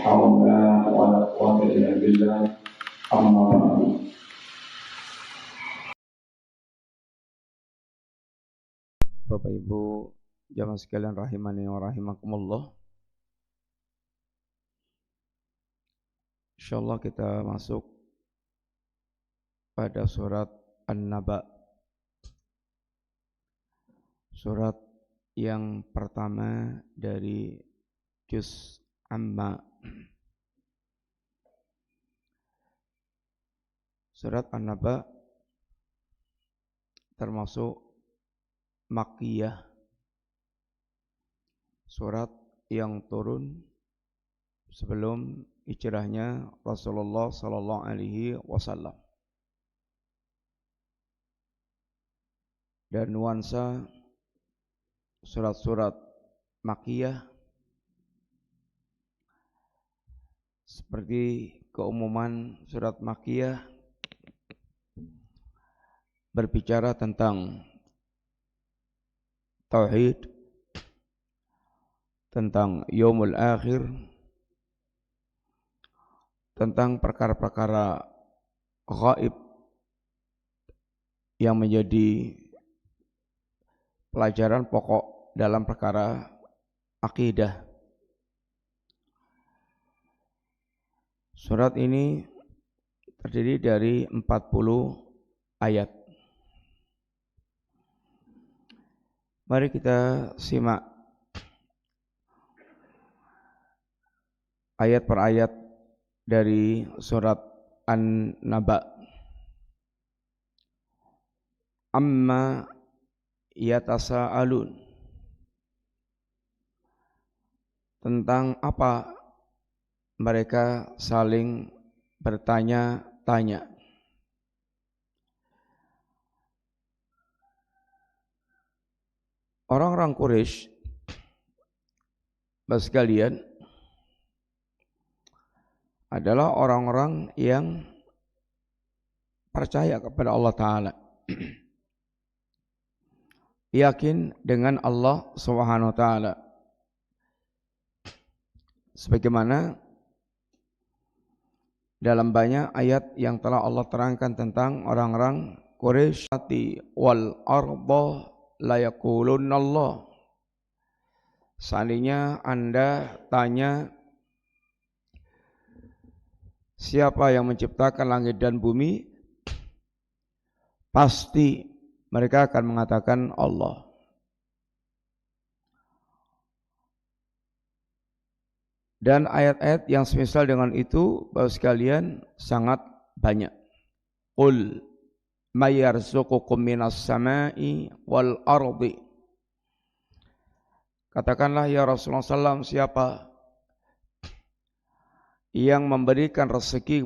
حول ولا قوة إلا بالله أما بعد. Bapak Ibu jamaah sekalian rahimani wa rahimakumullah. Insyaallah kita masuk pada surat An-Naba. Surat yang pertama dari juz Amma. Surat An-Naba termasuk Makkiyah. Surat yang turun sebelum hijrahnya Rasulullah sallallahu alaihi wasallam. Dan nuansa surat-surat Makkiyah seperti keumuman surat Makkiyah berbicara tentang tauhid, tentang yaumul akhir, tentang perkara-perkara gaib yang menjadi pelajaran pokok dalam perkara akidah. Surat ini terdiri dari 40 ayat. Mari kita simak ayat per ayat dari surat An-Naba. Amma yatasa'alun. Tentang apa mereka saling bertanya-tanya. Orang-orang Quraisy, Bapak sekalian, adalah orang-orang yang percaya kepada Allah Ta'ala. Yakin dengan Allah Subhanahu wa Ta'ala. Sebagaimana dalam banyak ayat yang telah Allah terangkan tentang orang-orang Quraisy, wal arba la yaqulunna Allah. Seandainya Anda tanya siapa yang menciptakan langit dan bumi, pasti mereka akan mengatakan Allah. Dan ayat-ayat yang semisal dengan itu, Bapak sekalian, sangat banyak. Qul may yarzuqukum minas sama'i wal ardi. Katakanlah ya Rasulullah SAW, siapa yang memberikan rezeki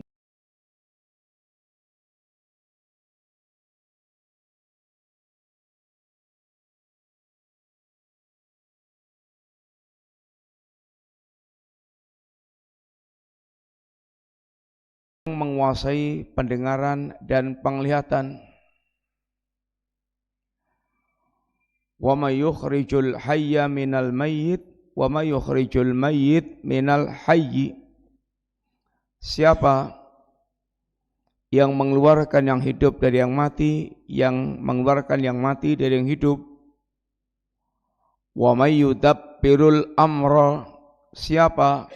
menguasai pendengaran dan penglihatan. Wa may yukhrijul hayya minal mayyit wa may yukhrijul mayyit minal hayyi. Siapa yang mengeluarkan yang hidup dari yang mati, yang mengeluarkan yang mati dari yang hidup. Wa may yudabbirul amra. Siapa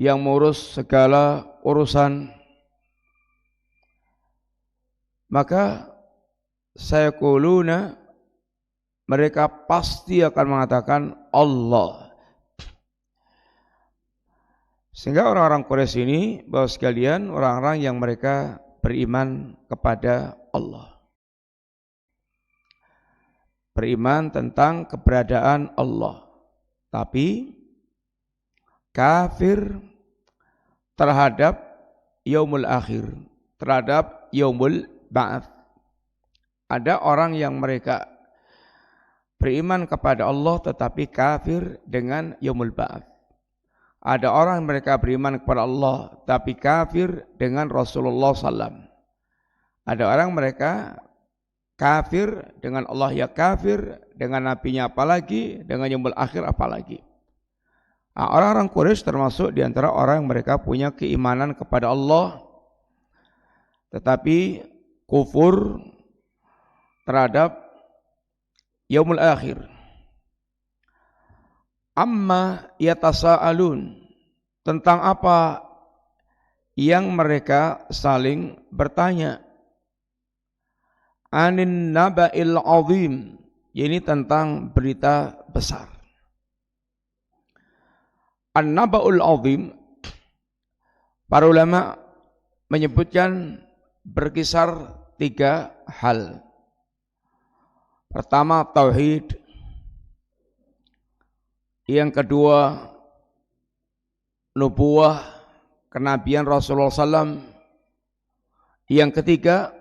yang mengurus segala urusan. Maka saya kuluna, mereka pasti akan mengatakan Allah. Sehingga orang-orang Quraisy ini, Bapak sekalian, orang-orang yang mereka beriman kepada Allah. Beriman tentang keberadaan Allah. Tapi kafir terhadap yaumul akhir, terhadap yaumul ba'ats. Ada orang yang mereka beriman kepada Allah tetapi kafir dengan yaumul ba'ats. Ada orang yang mereka beriman kepada Allah tapi kafir dengan Rasulullah SAW. Ada orang mereka kafir dengan Allah, ya kafir, dengan nabinya apalagi, dengan yaumul akhir apalagi. Orang-orang Quraisy termasuk di antara orang yang mereka punya keimanan kepada Allah, tetapi kufur terhadap yaumul akhir. Amma yatasaalun, tentang apa yang mereka saling bertanya. Anin naba'il azim, ini tentang berita besar. An-naba'ul azim, para ulama menyebutkan berkisar 3 hal. Pertama, tauhid. Yang kedua, nubuwah, kenabian Rasulullah SAW. Yang ketiga,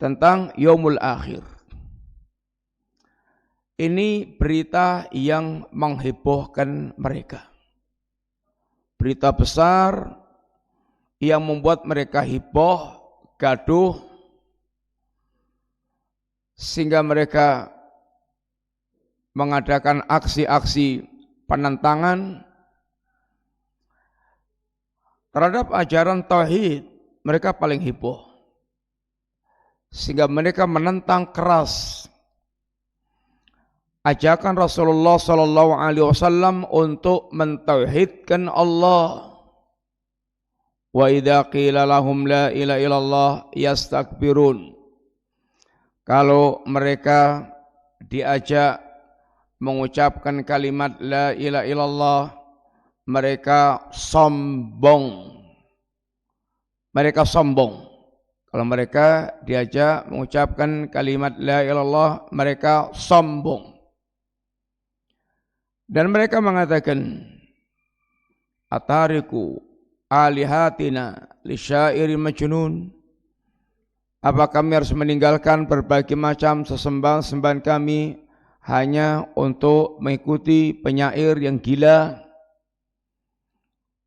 tentang yaumul akhir. Ini berita yang menghebohkan mereka. Berita besar yang membuat mereka heboh, gaduh, sehingga mereka mengadakan aksi-aksi penentangan terhadap ajaran tauhid. Mereka paling heboh, sehingga mereka menentang keras ajakan Rasulullah SAW untuk mentauhidkan Allah. Wa idza qila lahum la ilaha illallah yastakbirun. Kalau mereka diajak mengucapkan kalimat la ilaha illallah, mereka sombong. Mereka sombong. Kalau mereka diajak mengucapkan kalimat la ilaha illallah, mereka sombong. Dan mereka mengatakan, atariku alihatina li syairin majnun. Apa kami harus meninggalkan berbagai macam sesembahan-sembahan kami hanya untuk mengikuti penyair yang gila?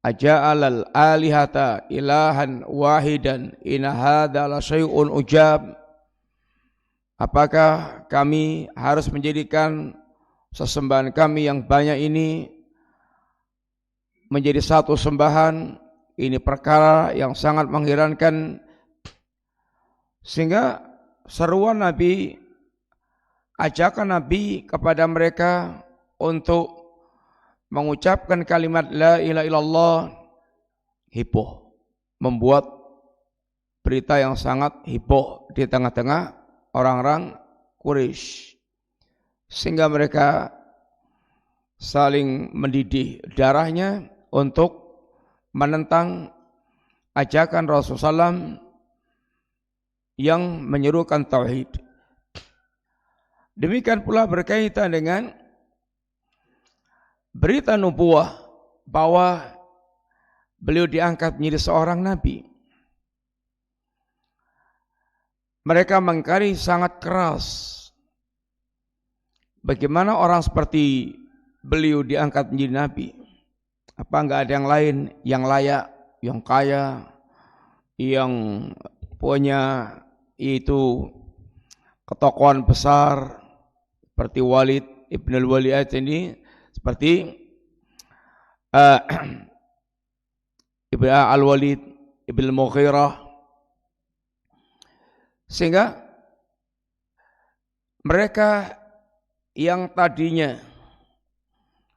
Aja'alal alihata ilahan wahidan inna hadza la syai'un ujab. Apakah kami harus menjadikan sesembahan kami yang banyak ini menjadi satu sembahan? Ini perkara yang sangat mengherankan. Sehingga seruan Nabi, ajakan Nabi kepada mereka untuk mengucapkan kalimat la ilaha illallah heboh, membuat berita yang sangat heboh di tengah-tengah orang-orang Quraisy, sehingga mereka saling mendidih darahnya untuk menentang ajakan Rasulullah SAW yang menyerukan tauhid. Demikian pula berkaitan dengan berita nubuwah, bahwa beliau diangkat menjadi seorang nabi. Mereka mengingkari sangat keras. Bagaimana orang seperti beliau diangkat menjadi nabi? Apa enggak ada yang lain yang layak, yang kaya, yang punya itu ketokohan besar seperti Walid ibn al-Walid ini, seperti Ibn al-Walid ibn al-Mughirah, sehingga mereka yang tadinya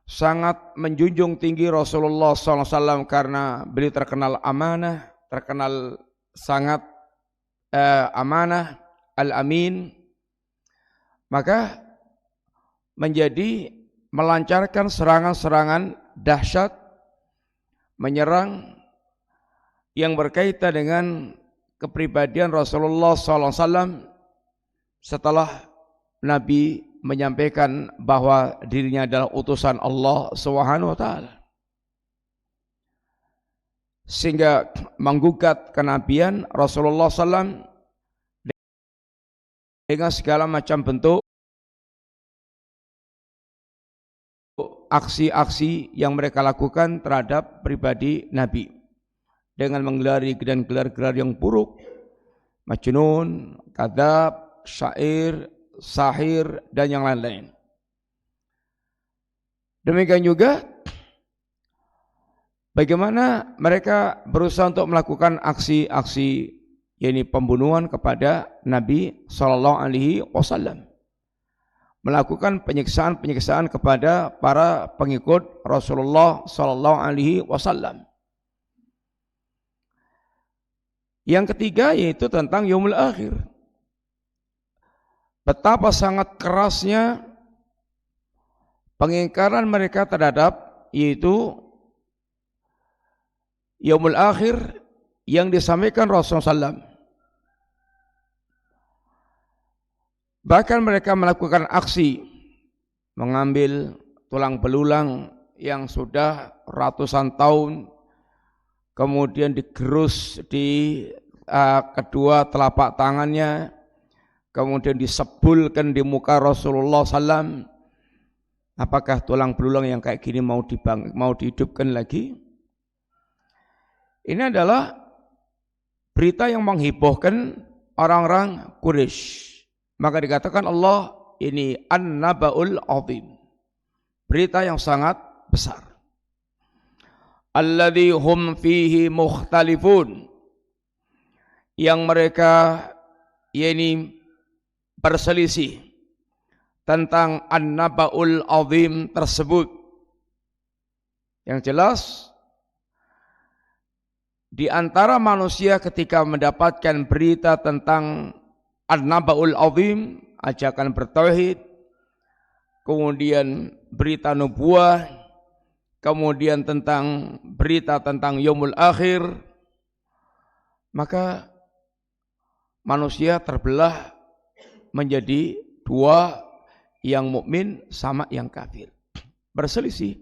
sangat menjunjung tinggi Rasulullah SAW karena beliau terkenal amanah, terkenal sangat amanah, al-amin, maka menjadi melancarkan serangan-serangan dahsyat, menyerang yang berkaitan dengan kepribadian Rasulullah SAW setelah Nabi menyampaikan bahwa dirinya adalah utusan Allah Subhanahu wa taala, sehingga menggugat kenabian Rasulullah SAW dengan segala macam bentuk aksi-aksi yang mereka lakukan terhadap pribadi Nabi, dengan menggelari dan gelar-gelar yang buruk, majnun, kadzab, syair, sahir, dan yang lain-lain. Demikian juga bagaimana mereka berusaha untuk melakukan aksi-aksi yakni pembunuhan kepada Nabi sallallahu alaihi wasallam. Melakukan penyiksaan-penyiksaan kepada para pengikut Rasulullah sallallahu alaihi wasallam. Yang ketiga yaitu tentang yaumul akhir. Betapa sangat kerasnya pengingkaran mereka terhadap yaitu yaumul akhir yang disampaikan Rasulullah SAW. Bahkan mereka melakukan aksi mengambil tulang belulang yang sudah ratusan tahun, kemudian digerus di kedua telapak tangannya, kemudian disebulkan di muka Rasulullah SAW. Apakah tulang belulang yang kayak gini mau dihidupkan lagi? Ini adalah berita yang menghebohkan orang-orang Quraisy. Maka dikatakan Allah, ini an-naba'ul azim. Berita yang sangat besar. Alladzi hum fihi mukhtalifun. Yang mereka yakni berselisih tentang an-naba'ul azim tersebut. Yang jelas di antara manusia ketika mendapatkan berita tentang an-naba'ul azim, ajakan bertauhid, kemudian berita nubuah, kemudian tentang berita tentang yaumul akhir, maka manusia terbelah menjadi dua, yang mukmin sama yang kafir. Berselisih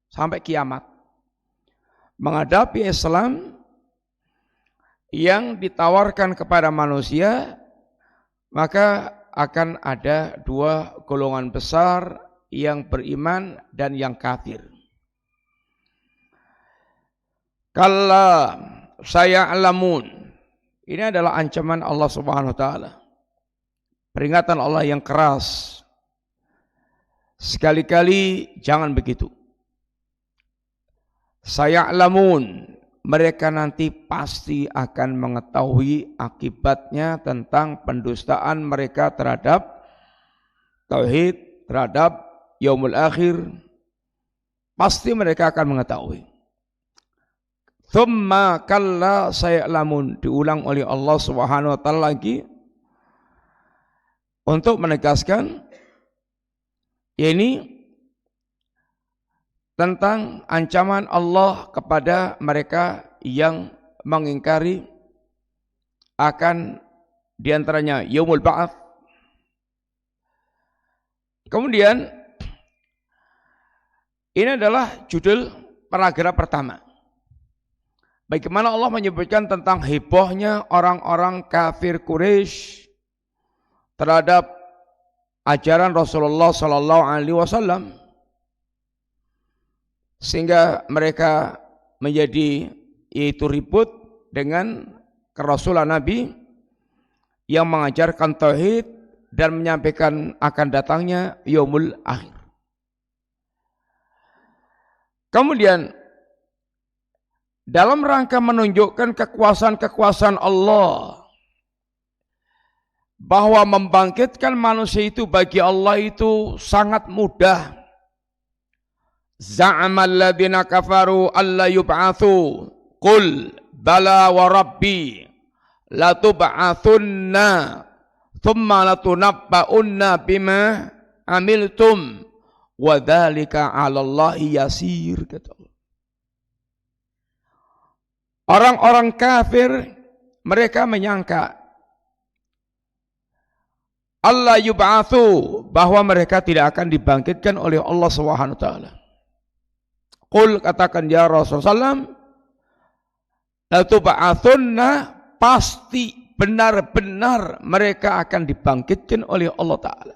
sampai kiamat. Menghadapi Islam yang ditawarkan kepada manusia, maka akan ada dua golongan besar, yang beriman dan yang kafir. Kalla saya'lamun. Ini adalah ancaman Allah Subhanahu wa taala. Peringatan Allah yang keras. Sekali-kali jangan begitu. Saya'lamun, mereka nanti pasti akan mengetahui akibatnya tentang pendustaan mereka terhadap tauhid, terhadap yaumul akhir. Pasti mereka akan mengetahui. Tsumma kalla saya'lamun, diulang oleh Allah Subhanahu wa taala lagi untuk menegaskan ini tentang ancaman Allah kepada mereka yang mengingkari akan diantaranya yaumul ba'ats. Kemudian ini adalah judul paragraf pertama. Bagaimana Allah menyebutkan tentang hebohnya orang-orang kafir Quraisy terhadap ajaran Rasulullah sallallahu alaihi wasallam, sehingga mereka menjadi yaitu ribut dengan kerasulan Nabi yang mengajarkan tauhid dan menyampaikan akan datangnya yaumul akhir. Kemudian dalam rangka menunjukkan kekuasaan Allah, bahwa membangkitkan manusia itu bagi Allah itu sangat mudah. Za'amal ladzina kafaru alla yub'atsu qul bala wa rabbi latub'atsunna thumma latunabba'unna bima amiltum wa dzalika 'alallahi yasir, kata Allah. Orang-orang kafir mereka menyangka Allah yub'atsu, bahwa mereka tidak akan dibangkitkan oleh Allah Subhanahu wa taala. Qul, katakan ya Rasulullah, la tub'atsunna, pasti benar-benar mereka akan dibangkitkan oleh Allah taala.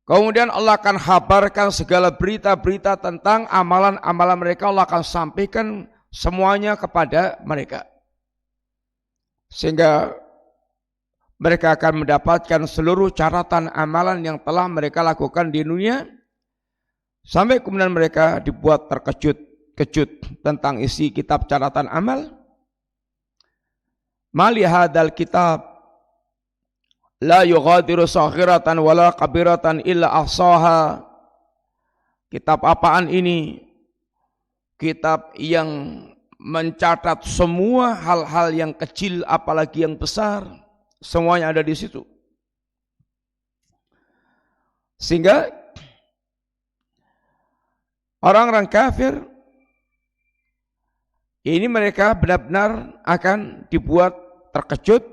Kemudian Allah akan kabarkan segala berita-berita tentang amalan-amalan mereka, Allah akan sampaikan semuanya kepada mereka. Sehingga mereka akan mendapatkan seluruh catatan amalan yang telah mereka lakukan di dunia, Sampai kemudian mereka dibuat terkejut tentang isi kitab catatan amal. Mali hadal kitab la yughadiru saghiratan wala kabiratan illa ahsaha. Kitab apaan ini? Kitab yang mencatat semua hal-hal yang kecil apalagi yang besar, semuanya ada di situ. Sehingga orang-orang kafir ini mereka benar-benar akan dibuat terkejut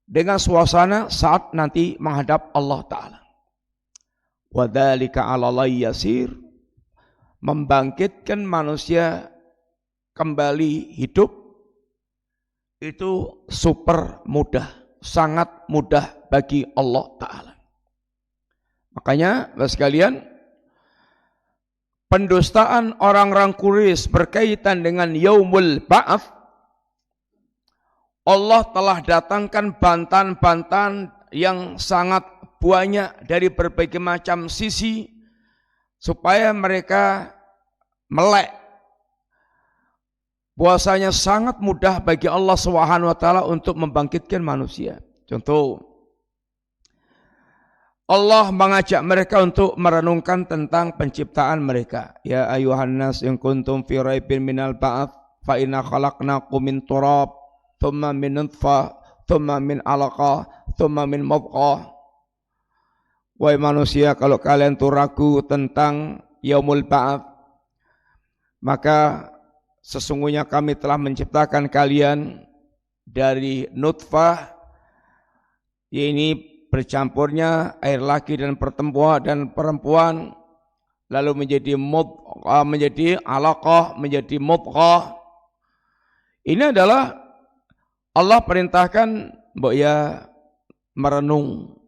dengan suasana saat nanti menghadap Allah Ta'ala. Wa dzalika 'ala Allahi yasir. Membangkitkan manusia kembali hidup itu super mudah, sangat mudah bagi Allah Ta'ala. Makanya, Bapak sekalian, pendustaan orang-orang Quraisy berkaitan dengan Yaumul Ba'ats, Allah telah datangkan bantahan-bantahan yang sangat banyak dari berbagai macam sisi supaya mereka melek bahwasanya sangat mudah bagi Allah Subhanahu wa taala untuk membangkitkan manusia. Contoh, Allah mengajak mereka untuk merenungkan tentang penciptaan mereka. Ya ayuhan nas in kuntum fi raibin minal ba'ats fa inna khalaqnakum min turab thumma min nutfah thumma min 'alaqah thumma min mudghah. Wahai manusia, kalau kalian tuh ragu tentang yaumul ba'ats, maka sesungguhnya kami telah menciptakan kalian dari nutfah, ini bercampurnya air laki dan perempuan, lalu menjadi alaqah, menjadi mudghah. Ini adalah Allah perintahkan mbok ya merenung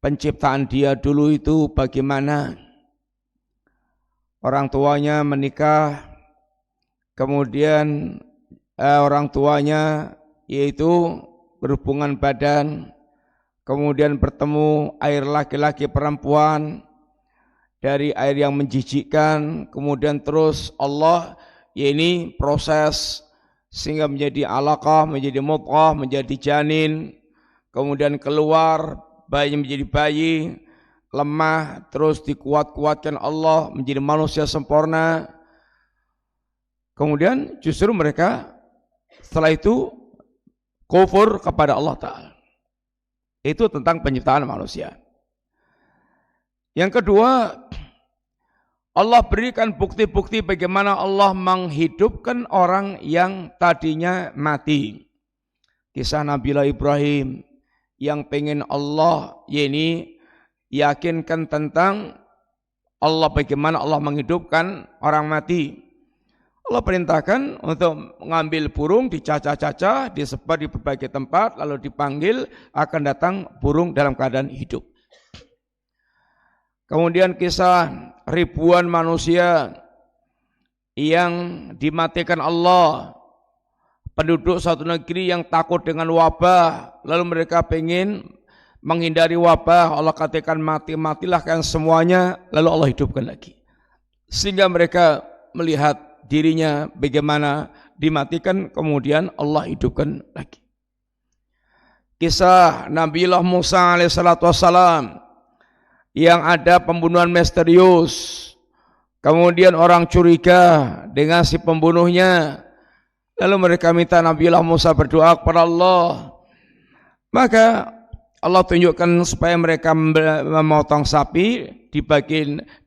penciptaan dia dulu itu bagaimana. Orang tuanya menikah, kemudian orang tuanya yaitu berhubungan badan, kemudian bertemu air laki-laki perempuan dari air yang menjijikkan, kemudian terus Allah ini proses sehingga menjadi alaqah, menjadi mudghah, menjadi janin, kemudian keluar bayi menjadi bayi lemah, terus dikuat-kuatkan Allah menjadi manusia sempurna. Kemudian justru mereka setelah itu kufur kepada Allah Ta'ala. Itu tentang penciptaan manusia. Yang kedua, Allah berikan bukti-bukti bagaimana Allah menghidupkan orang yang tadinya mati. Kisah Nabiullah Ibrahim yang pengen Allah yakinkan tentang Allah, bagaimana Allah menghidupkan orang mati. Allah perintahkan untuk mengambil burung, dicacah-cacah, disebar di berbagai tempat, lalu dipanggil, akan datang burung dalam keadaan hidup. Kemudian kisah ribuan manusia yang dimatikan Allah, penduduk satu negeri yang takut dengan wabah, lalu mereka ingin menghindari wabah, Allah katakan matilah kalian semuanya, lalu Allah hidupkan lagi. Sehingga mereka melihat dirinya bagaimana dimatikan, kemudian Allah hidupkan lagi. Kisah Nabiullah Musa alaihissalatu wassalam yang ada pembunuhan misterius, kemudian orang curiga dengan si pembunuhnya, lalu mereka minta Nabiullah Musa berdoa kepada Allah. Maka Allah tunjukkan supaya mereka memotong sapi,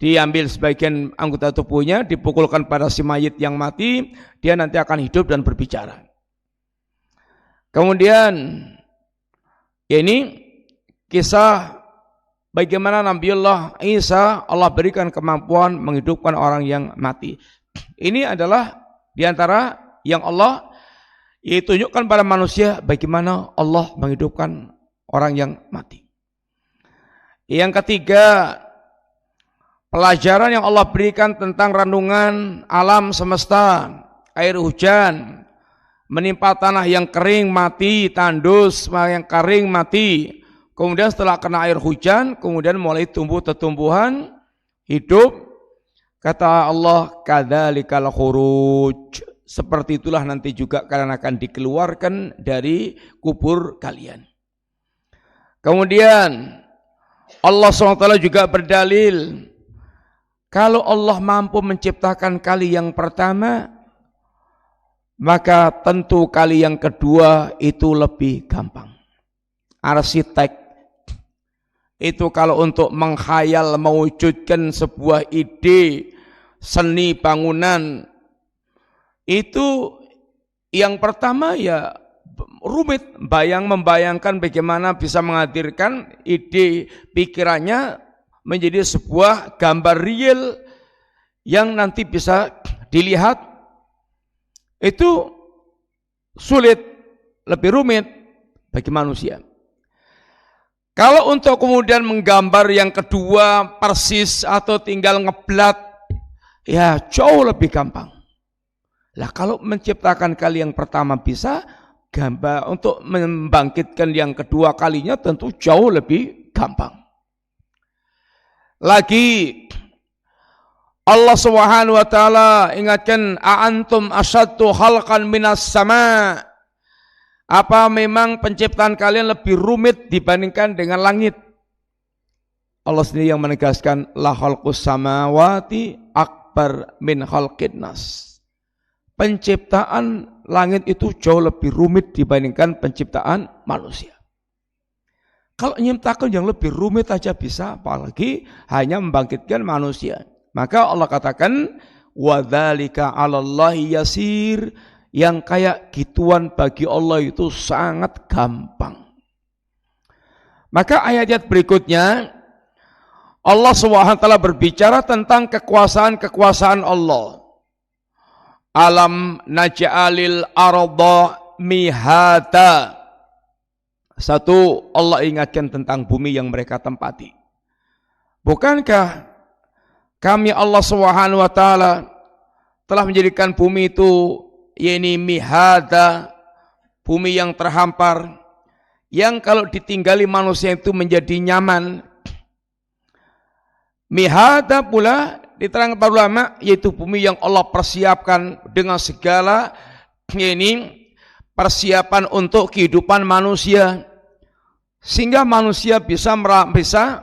diambil sebagian anggota tubuhnya, dipukulkan pada si mayit yang mati, dia nanti akan hidup dan berbicara. Kemudian ini kisah bagaimana Nabiullah Isa Allah berikan kemampuan menghidupkan orang yang mati. Ini adalah diantara yang Allah tunjukkan pada manusia bagaimana Allah menghidupkan orang yang mati. Yang ketiga, pelajaran yang Allah berikan tentang renungan alam semesta, air hujan menimpa tanah yang kering mati, tandus yang kering mati. Kemudian setelah kena air hujan, kemudian mulai tumbuh tumbuhan, hidup. Kata Allah, kadzalikal khuruj. Seperti itulah nanti juga kalian akan dikeluarkan dari kubur kalian. Kemudian Allah SWT juga berdalil, kalau Allah mampu menciptakan kali yang pertama, maka tentu kali yang kedua itu lebih gampang. Arsitek itu kalau untuk menghayal, mewujudkan sebuah ide seni bangunan, itu yang pertama ya rumit, membayangkan bagaimana bisa menghadirkan ide pikirannya menjadi sebuah gambar real yang nanti bisa dilihat, itu sulit, lebih rumit bagi manusia. Kalau untuk kemudian menggambar yang kedua persis atau tinggal ngeblat, ya jauh lebih gampang. Lah kalau menciptakan kali yang pertama bisa, gambar untuk membangkitkan yang kedua kalinya tentu jauh lebih gampang. Lagi Allah Subhanahu wa taala ingatkan, a'antum asyaddu khalqan minas sama. Apa memang penciptaan kalian lebih rumit dibandingkan dengan langit? Allah sendiri yang menegaskan, la khalqus samawati akbar min khalqin nas. Penciptaan langit itu jauh lebih rumit dibandingkan penciptaan manusia. Kalau menciptakan yang lebih rumit aja bisa, apalagi hanya membangkitkan manusia. Maka Allah katakan, wa dzalika 'alallahi yasir. Yang kayak gituan bagi Allah itu sangat gampang. Maka ayat-ayat berikutnya Allah SWT berbicara tentang kekuasaan-kekuasaan Allah. Alam naj'alil arda mihada. Satu, Allah ingatkan tentang bumi yang mereka tempati. Bukankah kami Allah SWT telah menjadikan bumi itu yakni mihada, bumi yang terhampar, yang kalau ditinggali manusia itu menjadi nyaman. Mihada pula diterangkan para ulama, yaitu bumi yang Allah persiapkan dengan segala ini persiapan untuk kehidupan manusia, sehingga manusia bisa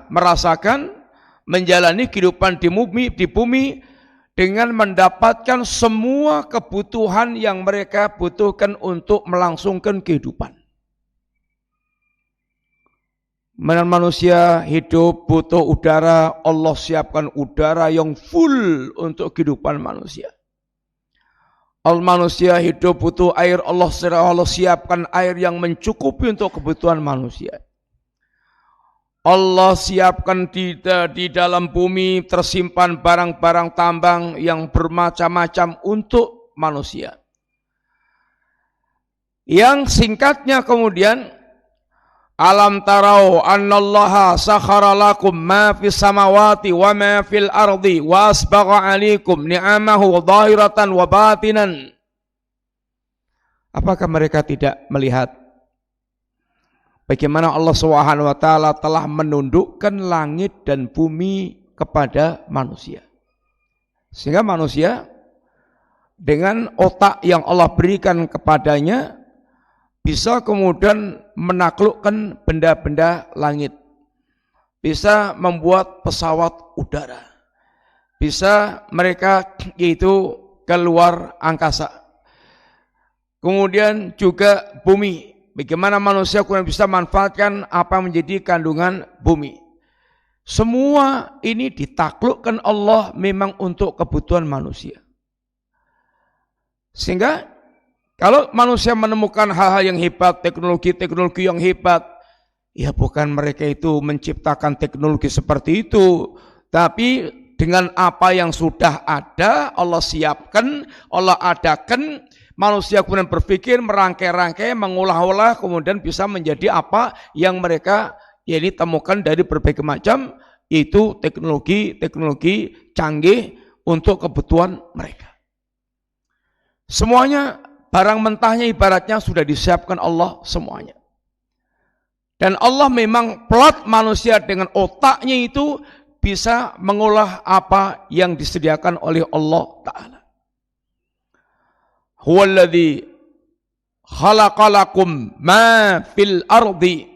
merasakan menjalani kehidupan di bumi dengan mendapatkan semua kebutuhan yang mereka butuhkan untuk melangsungkan kehidupan. Manusia hidup butuh udara, Allah siapkan udara yang full untuk kehidupan manusia. Manusia hidup butuh air, Allah siapkan air yang mencukupi untuk kebutuhan manusia. Allah siapkan di dalam bumi tersimpan barang-barang tambang yang bermacam-macam untuk manusia. Yang singkatnya kemudian, alam tarau annallaha sakhara lakum ma fis samawati wa ma fil ardi wa asbagha alaikum ni'amahu dhahiratan wa batinan. Apakah mereka tidak melihat bagaimana Allah SWT telah menundukkan langit dan bumi kepada manusia? Sehingga manusia dengan otak yang Allah berikan kepadanya bisa kemudian menaklukkan benda-benda langit. Bisa membuat pesawat udara. Bisa mereka yaitu keluar angkasa. Kemudian juga bumi. Bagaimana manusia kurang bisa manfaatkan apa menjadi kandungan bumi. Semua ini ditaklukkan Allah memang untuk kebutuhan manusia. Sehingga kalau manusia menemukan hal-hal yang hebat, teknologi-teknologi yang hebat, ya bukan mereka itu menciptakan teknologi seperti itu, tapi dengan apa yang sudah ada, Allah siapkan, Allah adakan, manusia kemudian berpikir, merangkai-rangkai, mengolah-olah, kemudian bisa menjadi apa yang mereka ini temukan dari berbagai macam, itu teknologi canggih untuk kebutuhan mereka. Semuanya, barang mentahnya ibaratnya sudah disiapkan Allah semuanya. Dan Allah memang plot manusia dengan otaknya itu bisa mengolah apa yang disediakan oleh Allah Ta'ala. Huwallazi khalaqalakum ma fil ardi.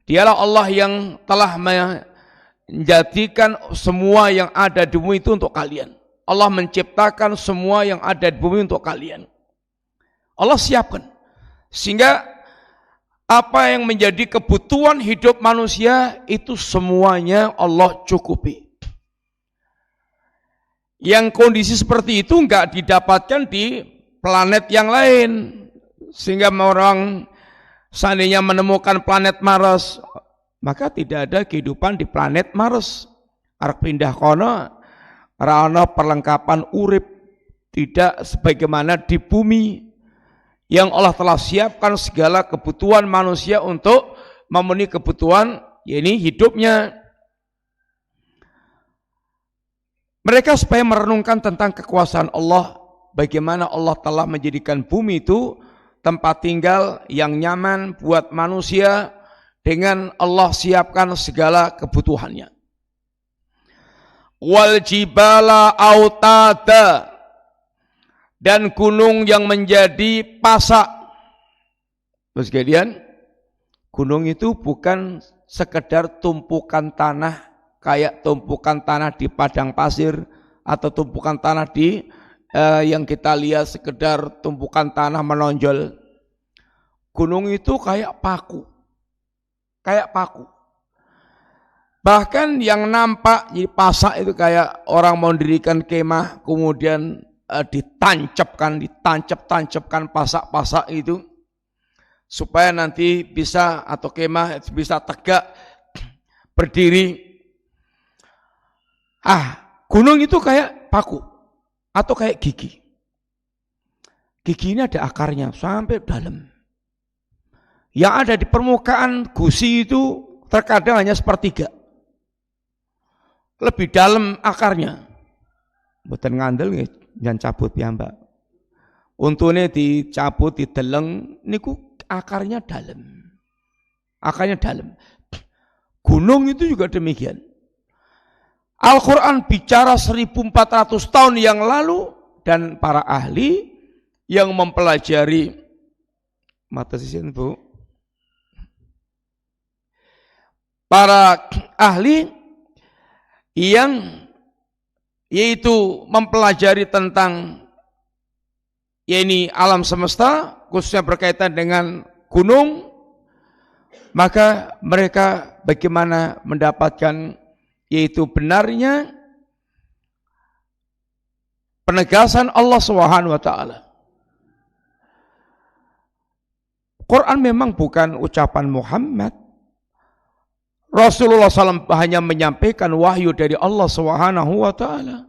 Dialah Allah yang telah menjadikan semua yang ada di bumi itu untuk kalian. Allah menciptakan semua yang ada di bumi untuk kalian. Allah siapkan. Sehingga apa yang menjadi kebutuhan hidup manusia itu semuanya Allah cukupi. Yang kondisi seperti itu enggak didapatkan di planet yang lain. Sehingga orang seandainya menemukan planet Mars, maka tidak ada kehidupan di planet Mars. Arep pindah kono, ora ana perlengkapan urip, tidak sebagaimana di bumi yang Allah telah siapkan segala kebutuhan manusia untuk memenuhi kebutuhan yakni hidupnya. Mereka supaya merenungkan tentang kekuasaan Allah, bagaimana Allah telah menjadikan bumi itu tempat tinggal yang nyaman buat manusia dengan Allah siapkan segala kebutuhannya. Wal jibala autada, dan gunung yang menjadi pasak. Terus kemudian gunung itu bukan sekedar tumpukan tanah kayak tumpukan tanah di padang pasir atau tumpukan tanah di yang kita lihat sekedar tumpukan tanah menonjol. Gunung itu kayak paku. Kayak paku. Bahkan yang nampak di pasak itu kayak orang mau mendirikan kemah kemudian ditancapkan pasak-pasak itu supaya nanti bisa atau kemah bisa tegak berdiri. Gunung itu kayak paku atau kayak gigi. Gigi ini ada akarnya sampai dalam. Yang ada di permukaan gusi itu terkadang hanya sepertiga. Lebih dalam akarnya. Mboten ngandel nggih. Jangan cabut ya mbak. Untune dicabut, dideleng, niku akarnya dalam. Akarnya dalam. Gunung itu juga demikian. Al-Quran bicara 1400 tahun yang lalu dan para ahli yang mempelajari mata sisin bu. Para ahli yang yaitu mempelajari tentang yakni alam semesta khususnya berkaitan dengan gunung, maka mereka bagaimana mendapatkan yaitu benarnya penegasan Allah Subhanahu wa taala. Quran memang bukan ucapan Muhammad. Rasulullah SAW hanya menyampaikan wahyu dari Allah Subhanahu wa taala.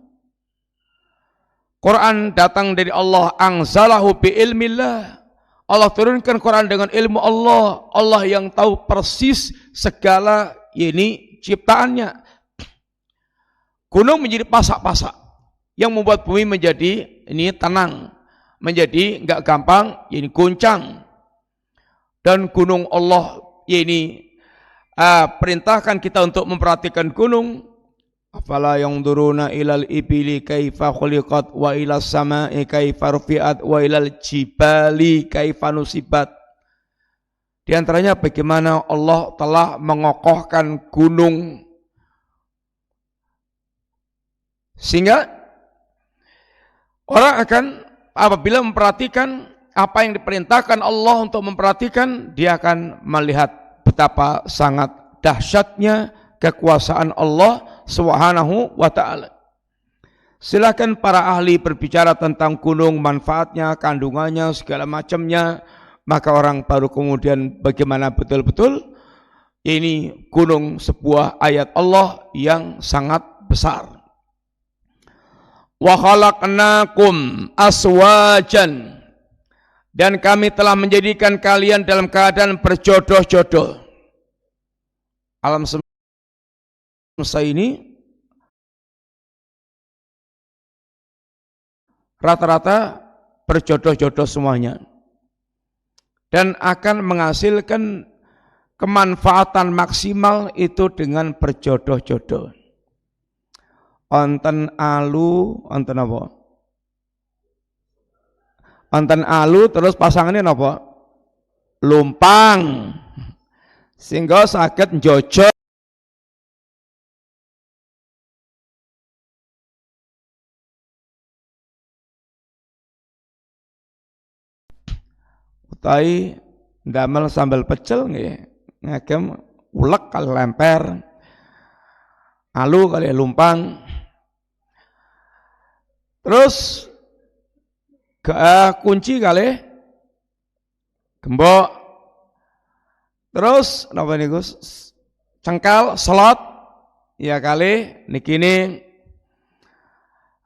Quran datang dari Allah, anzalahu bi ilmillah. Allah turunkan Quran dengan ilmu Allah. Allah yang tahu persis segala ini ciptaannya. Gunung menjadi pasak-pasak yang membuat bumi menjadi ini tenang, menjadi enggak gampang ini goncang. Dan gunung Allah ini perintahkan kita untuk memperhatikan gunung. Afala yanzuruna ilal ibili kaifa khuliqat wa ilas samai kaifa rufi'at wa ilal jibali kaifa nusibat. Di antaranya bagaimana Allah telah mengokohkan gunung sehingga orang akan apabila memperhatikan apa yang diperintahkan Allah untuk memperhatikan, dia akan melihat betapa sangat dahsyatnya kekuasaan Allah Subhanahu wa taala. Silakan para ahli berbicara tentang gunung, manfaatnya, kandungannya, segala macamnya, maka orang baru kemudian bagaimana betul-betul ini gunung sebuah ayat Allah yang sangat besar. Wa khalaqnakum aswajan, dan kami telah menjadikan kalian dalam keadaan berjodoh-jodoh. Alam semesta ini rata-rata berjodoh-jodoh semuanya dan akan menghasilkan kemanfaatan maksimal itu dengan berjodoh-jodoh. Wonten alu, wonten apa? Wonten alu terus pasangannya napa? Lumpang. Sehingga saged njojok utawi ndamel sambal pecel nggih ngagem ulek kali lemper, alu kali lumpang. Terus kunci kali gembok. Terus napa niku cengkal slot ya kali niki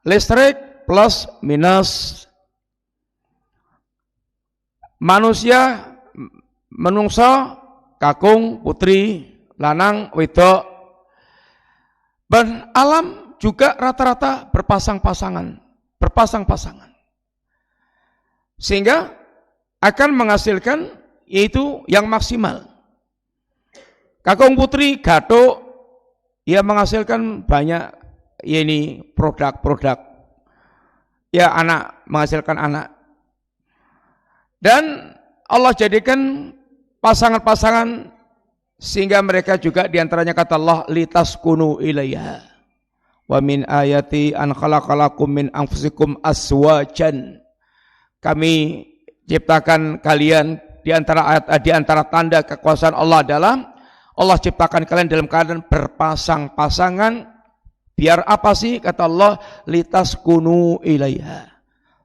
listrik plus minus. Manusia menungso kakung putri lanang wedok, dan alam juga rata-rata berpasang-pasangan sehingga akan menghasilkan yaitu yang maksimal. Kakung putri gathuk ya menghasilkan banyak ya ini produk-produk ya, anak menghasilkan anak. Dan Allah jadikan pasangan-pasangan sehingga mereka juga diantaranya kata Allah litaskunu ilaiha wa min ayati an khalaqalakum min anfusikum aswajan. Kami ciptakan kalian di antara tanda kekuasaan Allah adalah Allah ciptakan kalian dalam keadaan berpasang-pasangan. Biar apa sih kata Allah litaskunu ilaiha,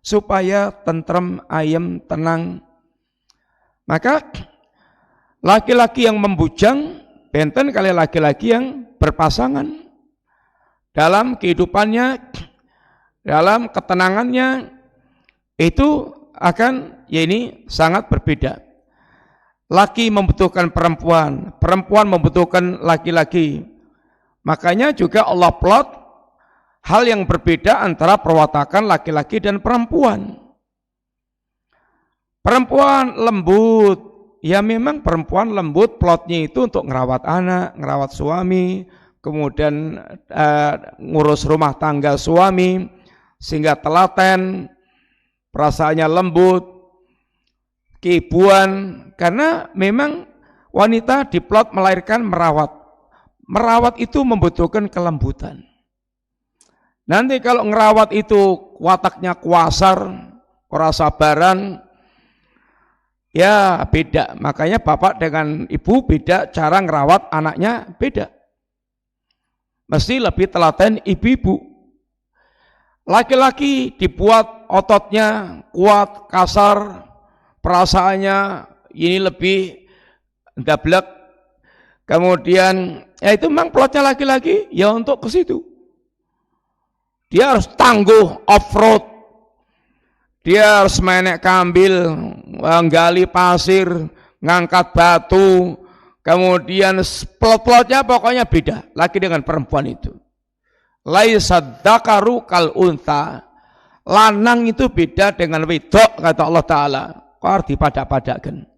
supaya tentrem, ayem, tenang. Maka laki-laki yang membujang benten kali laki-laki yang berpasangan dalam kehidupannya, dalam ketenangannya itu akan ya ini sangat berbeda. Laki membutuhkan perempuan, perempuan membutuhkan laki-laki. Makanya juga Allah plot hal yang berbeda antara perwatakan laki-laki dan perempuan. Perempuan lembut, ya memang perempuan lembut plotnya itu untuk ngerawat anak, ngerawat suami, kemudian ngurus rumah tangga suami, sehingga telaten, perasaannya lembut, keibuan, karena memang wanita diplot melahirkan merawat. Merawat itu membutuhkan kelembutan. Nanti kalau ngerawat itu wataknya kuasar, kerasabaran, ya beda. Makanya bapak dengan ibu beda, cara ngerawat anaknya beda. Mesti lebih telaten ibu-ibu. Laki-laki dibuat ototnya kuat, kasar, perasaannya ini lebih dablek. Kemudian ya itu memang plotnya laki-laki ya untuk ke situ. Dia harus tangguh off-road. Dia harus menek kambil, nggali pasir, ngangkat batu. Kemudian plot-plotnya pokoknya beda laki dengan perempuan itu. Laisa dzakaru kal untha. Lanang itu beda dengan wedok kata Allah Ta'ala. Kok harus dipadak-padakkan.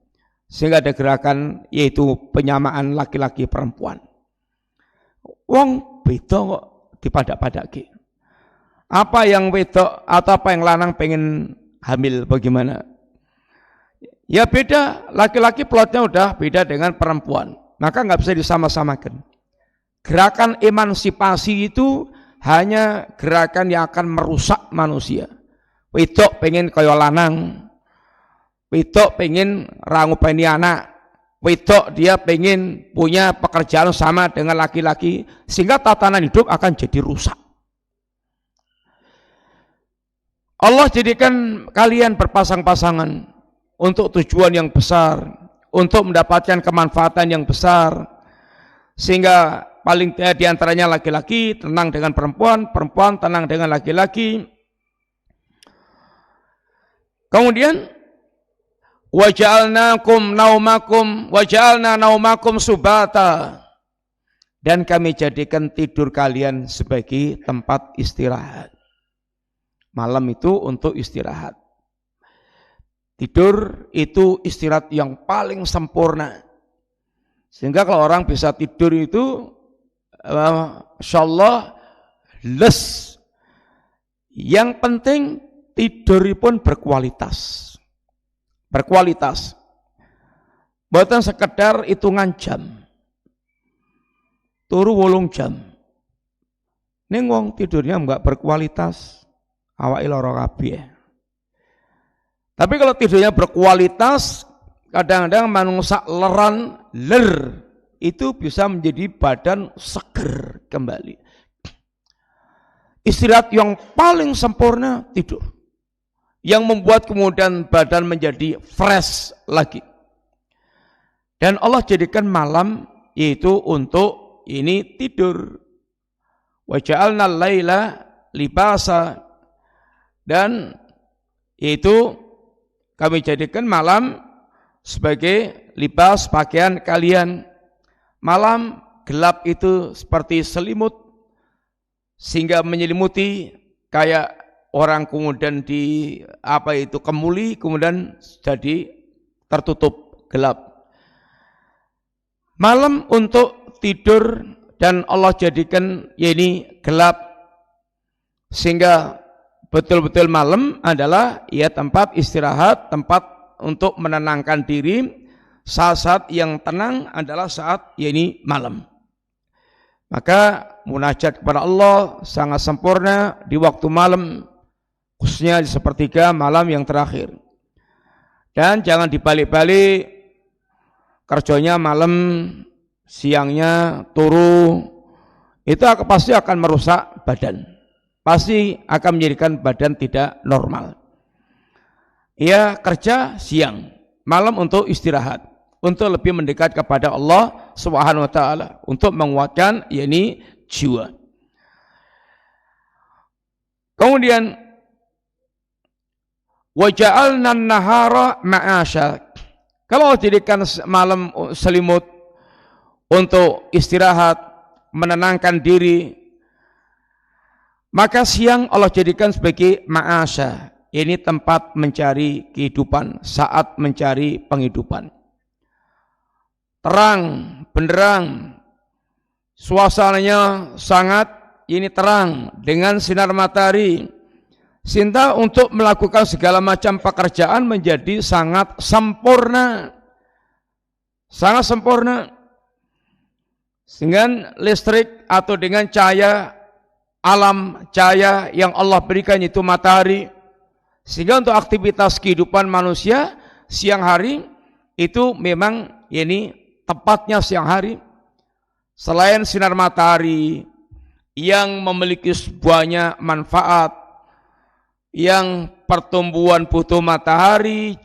Sehingga ada gerakan yaitu penyamaan laki-laki perempuan. Wong beda kok dipadak-padaki. Apa yang wedok atau apa yang lanang pengen hamil bagaimana? Ya beda, laki-laki plotnya udah beda dengan perempuan. Maka nggak bisa disama-samakan. Gerakan emansipasi itu hanya gerakan yang akan merusak manusia. Wedok pengen kaya lanang. Wedok pengen rangupeni anak, wedok dia pengen punya pekerjaan sama dengan laki-laki, sehingga tatanan hidup akan jadi rusak. Allah jadikan kalian berpasang-pasangan untuk tujuan yang besar, untuk mendapatkan kemanfaatan yang besar, sehingga paling diantaranya laki-laki tenang dengan perempuan, perempuan tenang dengan laki-laki. Kemudian waja'alnakum naumakum waja'alna naumakum subata, dan kami jadikan tidur kalian sebagai tempat istirahat. Malam itu untuk istirahat. Tidur itu istirahat yang paling sempurna. Sehingga kalau orang bisa tidur itu insyaallah les. Yang penting tiduripun berkualitas. Berkualitas. Bukan sekedar hitungan jam. Turu 8 jam. Ning wong tidurnya enggak berkualitas, awake lara kabeh. Tapi kalau tidurnya berkualitas, kadang-kadang manungsa ler, itu bisa menjadi badan seger kembali. Istirahat yang paling sempurna tidur. Yang membuat kemudian badan menjadi fresh lagi. Dan Allah jadikan malam yaitu untuk ini tidur. Wa ja'alna al-laila libasa. Dan yaitu kami jadikan malam sebagai libas pakaian kalian. Malam gelap itu seperti selimut sehingga menyelimuti kayak orang kemudian kemuli kemudian jadi tertutup gelap. Malam untuk tidur dan Allah jadikan ini gelap sehingga betul-betul malam adalah ya tempat istirahat, tempat untuk menenangkan diri. Saat-saat yang tenang adalah saat ini malam. Maka munajat kepada Allah sangat sempurna di waktu malam, khususnya di sepertiga malam yang terakhir. Dan jangan dibalik-balik, kerjanya malam, siangnya turu, itu pasti akan merusak badan. Pasti akan menjadikan badan tidak normal. Ya kerja siang, malam untuk istirahat, untuk lebih mendekat kepada Allah Subhanahu wa taala, untuk menguatkan yakni jiwa. Kemudian wa ja'alna an-nahara ma'asya. Kalau jadikan malam selimut untuk istirahat, menenangkan diri, maka siang Allah jadikan sebagai ma'asya. Ini tempat mencari kehidupan, saat mencari penghidupan. Terang, benderang, suasananya sangat ini terang dengan sinar matahari. Sehingga untuk melakukan segala macam pekerjaan menjadi sangat sempurna. Sangat sempurna. Dengan listrik atau dengan cahaya alam, cahaya yang Allah berikan itu matahari. Sehingga untuk aktivitas kehidupan manusia siang hari itu memang ini tepatnya siang hari. Selain sinar matahari yang memiliki banyak manfaat, yang pertumbuhan butuh matahari,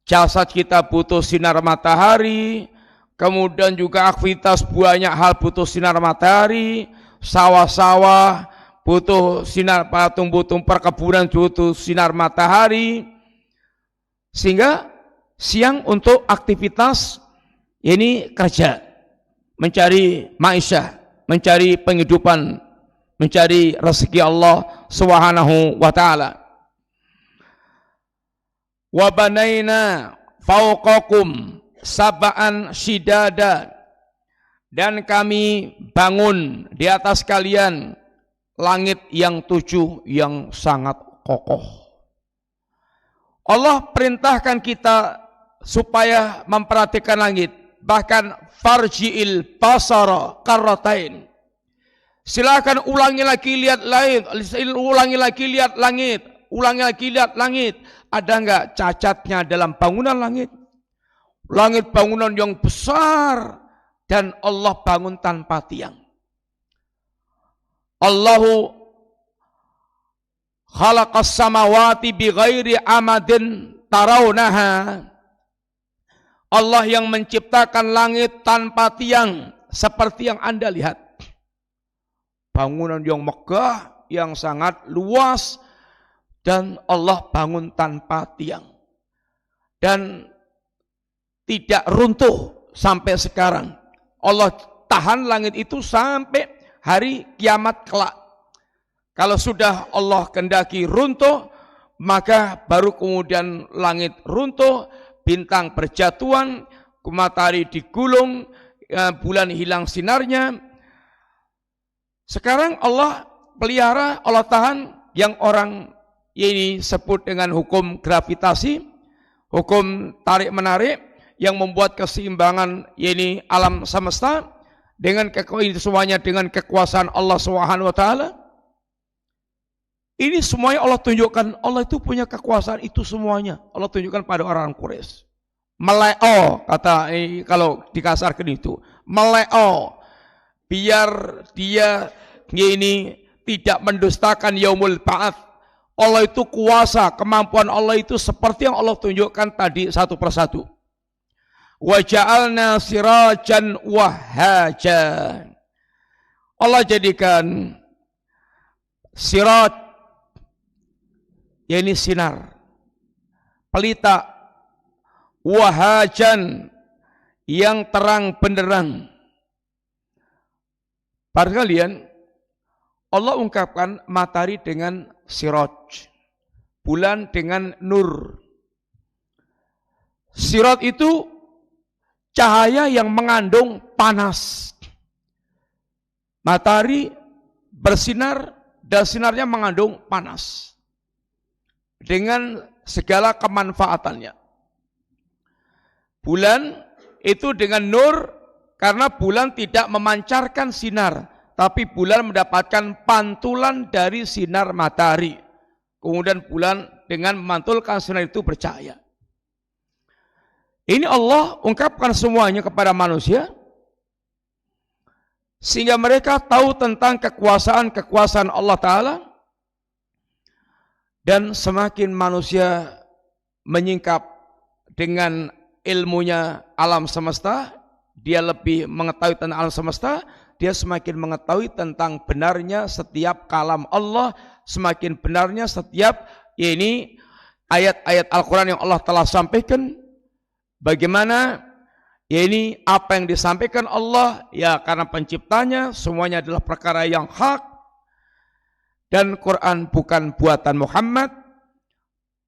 jasad kita butuh sinar matahari, kemudian juga aktivitas banyak hal butuh sinar matahari, sawah-sawah butuh sinar, tumbuh-tumbuh perkebunan butuh sinar matahari, sehingga siang untuk aktivitas ini kerja, mencari ma'isyah, mencari penghidupan, mencari rezeki Allah Subhanahu wa taala. Wa banaina fauqakum sab'an shidada, dan kami bangun di atas kalian langit yang 7 yang sangat kokoh. Allah perintahkan kita supaya memperhatikan langit, bahkan farji'il basara karratain. Silakan ulangi lagi lihat langit, ulangi lagi lihat langit, ulangi lagi lihat langit. Ada enggak cacatnya dalam bangunan langit? Langit bangunan yang besar dan Allah bangun tanpa tiang. Allahu khalaqas samawati bighairi amadin tarawnaha. Allah yang menciptakan langit tanpa tiang seperti yang Anda lihat. Bangunan yang megah, yang sangat luas, dan Allah bangun tanpa tiang. Dan tidak runtuh sampai sekarang. Allah tahan langit itu sampai hari kiamat kelak. Kalau sudah Allah kehendaki runtuh, maka baru kemudian langit runtuh, bintang berjatuhan, matahari digulung, bulan hilang sinarnya. Sekarang Allah pelihara, Allah tahan yang orang ini sebut dengan hukum gravitasi, hukum tarik-menarik yang membuat keseimbangan ini alam semesta dengan semuanya dengan kekuasaan Allah Subhanahu wa taala. Ini semuanya Allah tunjukkan, Allah itu punya kekuasaan itu semuanya. Allah tunjukkan pada orang Quraisy. Meleo, kata kalau dikasarkan itu, meleo biar dia ini tidak mendustakan yaumul ba'ats. Allah itu kuasa, kemampuan Allah itu seperti yang Allah tunjukkan tadi satu persatu. Wa ja'alna sirajan wahajan. Allah jadikan siraj, yakni sinar, pelita, wahajan, yang terang benderang. Pada kalian, Allah ungkapkan matahari dengan siraj, bulan dengan nur. Siraj itu cahaya yang mengandung panas. Matahari bersinar dan sinarnya mengandung panas dengan segala kemanfaatannya. Bulan itu dengan nur, karena bulan tidak memancarkan sinar, tapi bulan mendapatkan pantulan dari sinar matahari. Kemudian bulan dengan memantulkan sinar itu bercahaya. Ini Allah ungkapkan semuanya kepada manusia, sehingga mereka tahu tentang kekuasaan Allah Ta'ala. Dan semakin manusia menyingkap dengan ilmunya alam semesta, dia lebih mengetahui tentang alam semesta, dia semakin mengetahui tentang benarnya setiap kalam Allah, semakin benarnya setiap ini ayat-ayat Al-Quran yang Allah telah sampaikan. Bagaimana ini apa yang disampaikan Allah, ya karena penciptanya semuanya adalah perkara yang hak, dan Quran bukan buatan Muhammad.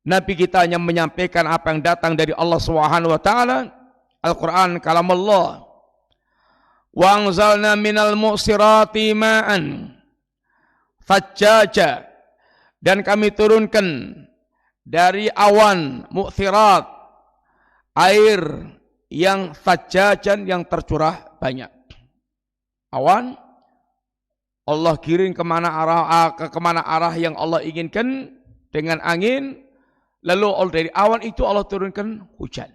Nabi kita hanya menyampaikan apa yang datang dari Allah Subhanahu wa taala. Al-Quran kalam Allah. Wa anzalna minal mu'sirati ma'an fajjaja, dan kami turunkan dari awan mu'sirat air yang fajjajan, yang tercurah banyak. Awan Allah giring kemana arah yang Allah inginkan dengan angin, lalu dari awan itu Allah turunkan hujan.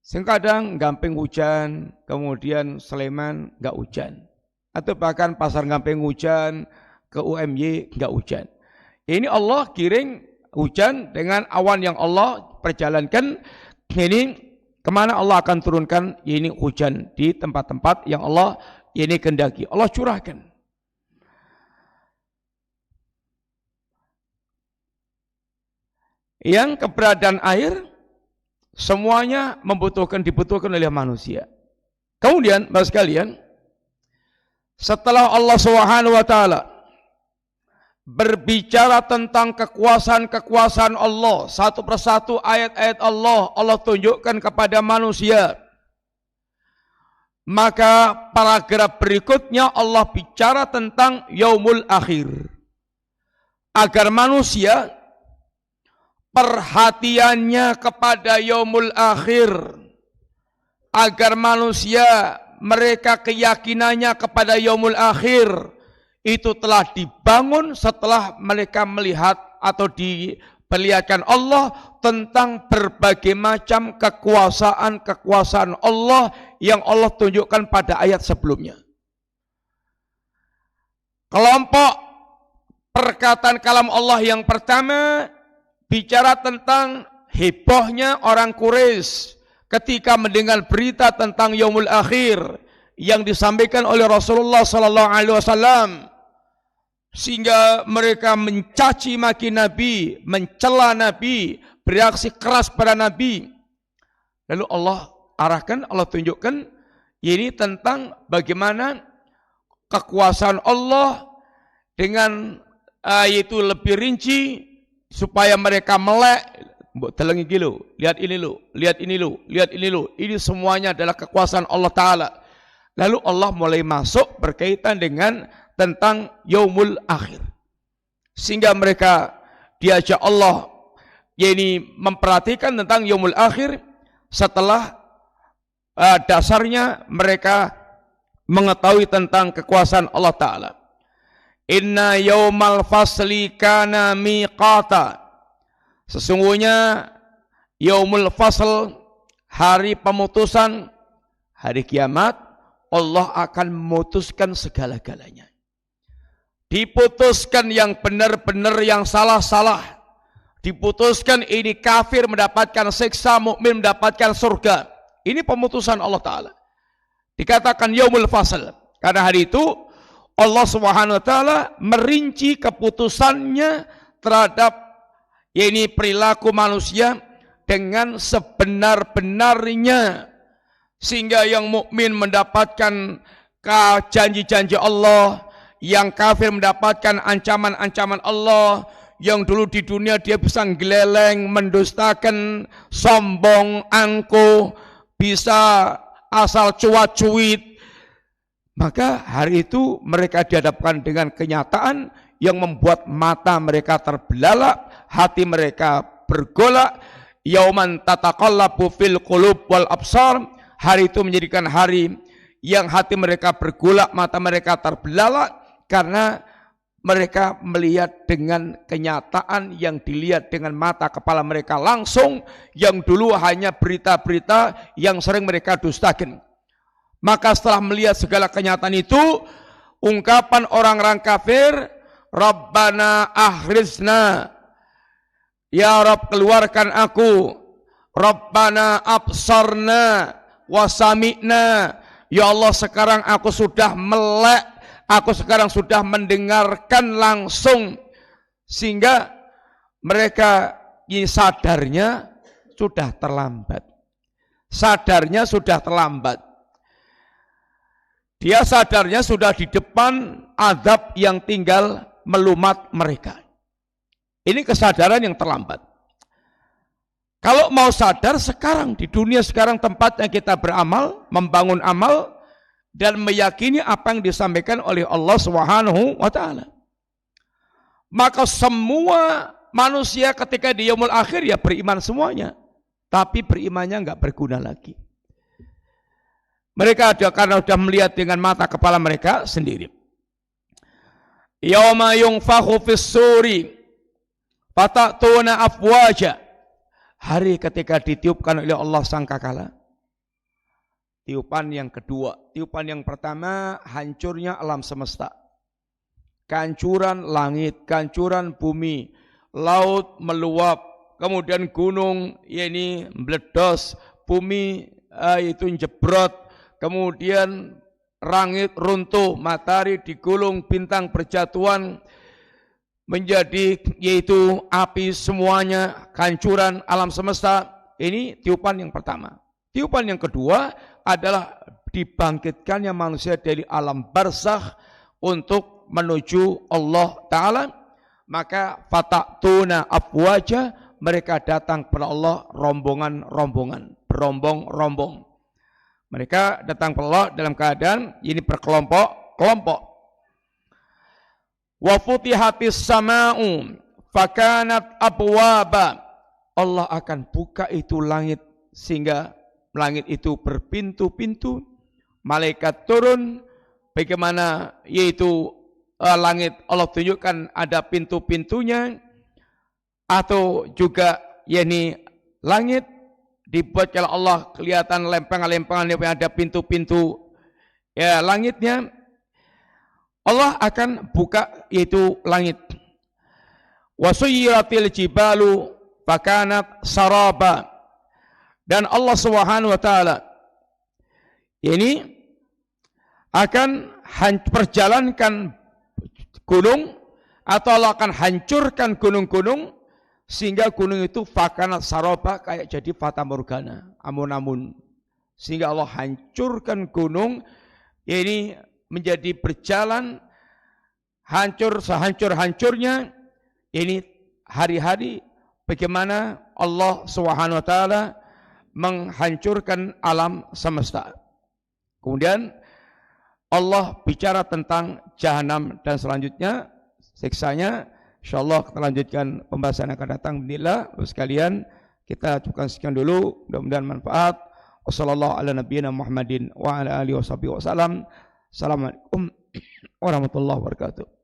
Kadang Gamping hujan, kemudian Sleman enggak hujan, atau bahkan Pasar Gamping hujan, ke UMY enggak hujan. Ini Allah giring hujan dengan awan yang Allah perjalankan. Ini kemana Allah akan turunkan ini hujan di tempat-tempat yang Allah ini kehendaki, Allah curahkan. Yang keberadaan air semuanya dibutuhkan oleh manusia. Kemudian, Bapak sekalian, setelah Allah Subhanahu wa taala berbicara tentang kekuasaan Allah, satu persatu ayat-ayat Allah tunjukkan kepada manusia. Maka paragraf berikutnya Allah bicara tentang yaumul akhir, agar manusia perhatiannya kepada yaumul akhir, agar manusia mereka keyakinannya kepada yaumul akhir itu telah dibangun setelah mereka melihat atau diperlihatkan Allah tentang berbagai macam kekuasaan Allah yang Allah tunjukkan pada ayat sebelumnya. Kelompok perkataan kalam Allah yang pertama bicara tentang hebohnya orang Quraisy ketika mendengar berita tentang yaumul akhir yang disampaikan oleh Rasulullah sallallahu alaihi wasallam, sehingga mereka mencaci maki Nabi, mencela Nabi, bereaksi keras pada Nabi. Lalu Allah arahkan, Allah tunjukkan ini tentang bagaimana kekuasaan Allah dengan yaitu lebih rinci supaya mereka melek. Telengi gilo, lihat ini lo, lihat ini lo, lihat ini lo. Ini semuanya adalah kekuasaan Allah Ta'ala. Lalu Allah mulai masuk berkaitan dengan tentang yaumul akhir. Sehingga mereka diajak Allah memperhatikan tentang yaumul akhir setelah dasarnya mereka mengetahui tentang kekuasaan Allah Ta'ala. Inna yaumal fasli kana miqata. Sesungguhnya yaumul fasl, hari pemutusan, hari kiamat, Allah akan memutuskan segala-galanya. Diputuskan yang benar-benar, yang salah-salah. Diputuskan ini kafir mendapatkan siksa, mukmin mendapatkan surga. Ini pemutusan Allah Ta'ala. Dikatakan yaumul fasl, karena hari itu Allah Subhanahu wa taala merinci keputusannya terhadap perilaku manusia dengan sebenar-benarnya, sehingga yang mukmin mendapatkan janji-janji Allah, yang kafir mendapatkan ancaman-ancaman Allah. Yang dulu di dunia dia bisa geleleng, mendustakan, sombong, angkuh, bisa asal cuat-cuit. Maka hari itu mereka dihadapkan dengan kenyataan yang membuat mata mereka terbelalak, hati mereka bergolak. Yauman tataqallabu fil qulub wal absar. Hari itu menjadikan hari yang hati mereka bergolak, mata mereka terbelalak, karena mereka melihat dengan kenyataan yang dilihat dengan mata kepala mereka langsung, yang dulu hanya berita-berita yang sering mereka dustakan. Maka setelah melihat segala kenyataan itu, ungkapan orang-orang kafir, Rabbana akhrizna, ya Rabb keluarkan aku, Rabbana absarna wasami'na, ya Allah sekarang aku sudah melek, aku sekarang sudah mendengarkan langsung. Sehingga mereka ini sadarnya sudah terlambat. Sadarnya sudah terlambat. Dia sadarnya sudah di depan azab yang tinggal melumat mereka. Ini kesadaran yang terlambat. Kalau mau sadar sekarang, di dunia sekarang tempatnya kita beramal, membangun amal, dan meyakini apa yang disampaikan oleh Allah Subhanahu wa taala. Maka semua manusia ketika di yaumul akhir ya beriman semuanya, tapi berimannya enggak berguna lagi. Mereka karena sudah melihat dengan mata kepala mereka sendiri. Yauma yunfakhu fis-suri fatatuna afwaja. Hari ketika ditiupkan oleh Allah sangkakala. Tiupan yang kedua. Tiupan yang pertama, hancurnya alam semesta. Kehancuran langit, kehancuran bumi, laut meluap, kemudian gunung meledos, bumi itu jebrot, kemudian langit runtuh, matahari digulung, bintang berjatuhan menjadi api, semuanya kehancuran alam semesta. Ini tiupan yang pertama. Tiupan yang kedua adalah dibangkitkannya manusia dari alam barzakh untuk menuju Allah Ta'ala. Maka fatatuna afwaja, mereka datang kepada Allah rombongan-rombongan, berombong-rombong. Mereka datang kepada Allah dalam keadaan ini berkelompok-kelompok. Wa futihatis sama'u fakanat abwaba. Allah akan buka itu langit sehingga langit itu berpintu-pintu. Malaikat turun, bagaimana langit Allah tunjukkan ada pintu-pintunya, atau juga langit dibuat oleh Allah kelihatan lempengan-lempengan yang ada pintu-pintu langitnya. Allah akan buka langit. Wasuyiratil jibalu fakanat saraba. Dan Allah Subhanahu wa taala ini akan perjalankan gunung, atau Allah akan hancurkan gunung-gunung sehingga gunung itu fakanat saraba, kayak jadi fata morgana, amun-amun. Sehingga Allah hancurkan gunung ini menjadi berjalan hancur sehancur-hancurnya. Ini hari-hari bagaimana Allah Subhanahu wa taala menghancurkan alam semesta. Kemudian Allah bicara tentang jahanam dan selanjutnya siksanya. Insyaallah kita lanjutkan pembahasan yang akan datang. Bismillah. Sekalian kita cukupkan sekian dulu. Mudah-mudahan manfaat. Wassallallahu ala nabiyyina Muhammadin wa ala alihi wasallam. Assalamualaikum warahmatullahi wabarakatuh.